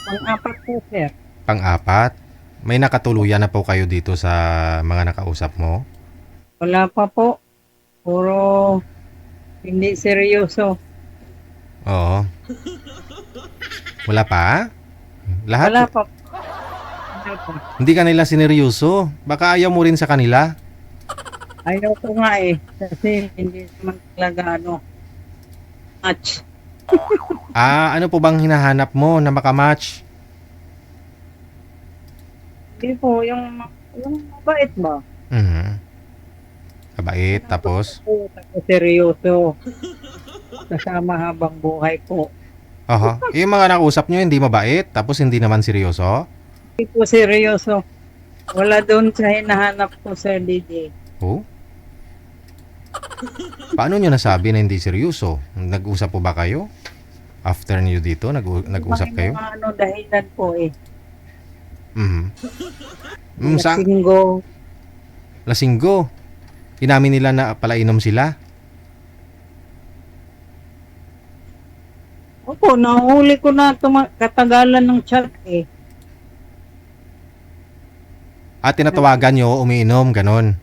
Pang-apat po, sir. Pang-apat? May nakatuluyan na po kayo dito sa mga nakausap mo? Wala pa po. Puro hindi seryoso. Oo. Wala pa? Lahat? Wala pa. Wala pa. Hindi ka nila sineryoso. Baka ayaw mo rin sa kanila. Ayaw ko nga eh. Kasi hindi naman talaga match. Ano po bang hinahanap mo na makamatch? Hindi po, yung mabait ba? Kabait, tapos? Seryoso. Kasama habang buhay po. Aha. Yung mga nakausap nyo hindi mabait, tapos hindi naman seryoso? Hindi po seryoso. Wala doon sa hinahanap ko, Sir DJ. Oh? Paano nyo nasabi na hindi seryoso? Nag-usap po ba kayo? After nyo dito, nag-usap kayo? Mga dahilan po eh. Saan? Lasinggo. Lasinggo. Inamin nila na palainom sila. Opo, nahuli ko na katagalan ng chat eh. At tinatawagan nyo, umiinom, ganon.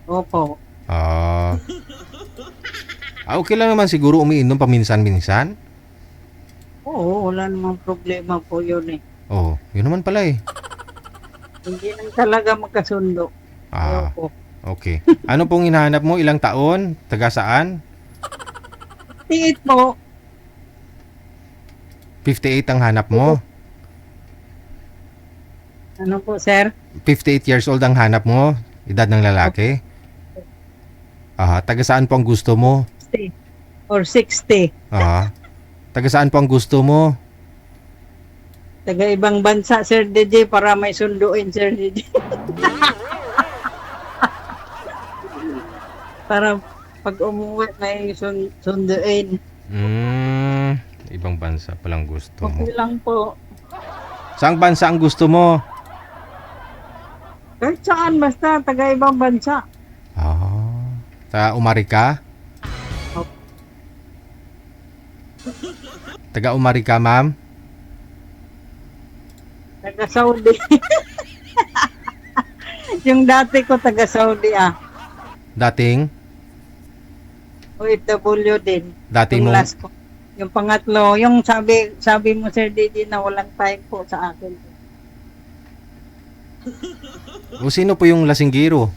Opo. Okay lang naman siguro umiinom paminsan-minsan. Oo, wala namang problema po yun eh. Oh, yun naman pala eh. Hindi lang talaga magkasundo. Opo. Okay. Ano pong hinahanap mo? Ilang taon? Taga saan? 58 po. 58 ang hanap mo? Ano po, sir? 58 years old ang hanap mo? Edad ng lalaki? Taga saan po ang gusto mo? 60 or 60. Taga saan po ang gusto mo? Taga ibang bansa, Sir DJ, para may sunduin, Sir DJ. Para pag umuwi may sunduin. Ibang bansa palang gusto mo. Okay lang po. Saang bansa ang gusto mo? Kahit saan, basta taga ibang bansa. Taga Umarika? Taga Umarika, ma'am? Taga Saudi. Yung dati ko taga Saudi Dating? OFW din. Dati Yung mo? last ko. Yung pangatlo, yung sabi mo, Sir Didi, na walang time po sa akin. O sino po yung lasinggiro?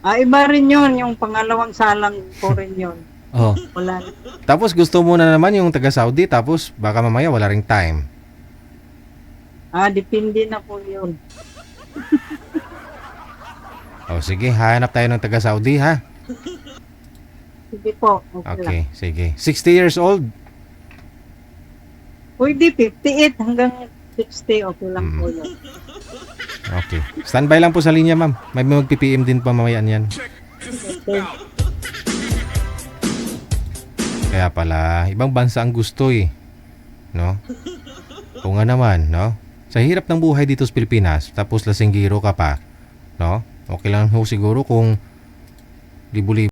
Iba rin yun. Yung pangalawang salang po rin yun. Wala. Tapos gusto mo na naman yung taga Saudi, tapos baka mamaya wala ring time. Depende na po yun. Sige, hanap tayo ng taga Saudi, ha? Sige po. Okay, sige. 60 years old? Pwede 58 hanggang 60. Okay lang po yun. Okay. Standby lang po sa linya, ma'am. May mag-PPM din pa mamayan yan. Okay. Kaya pala, ibang bansa ang gusto eh. No? O nga naman, no? Sa hirap ng buhay dito sa Pilipinas, tapos lasinggiro ka pa, no? Okay lang ho siguro kung libo-libo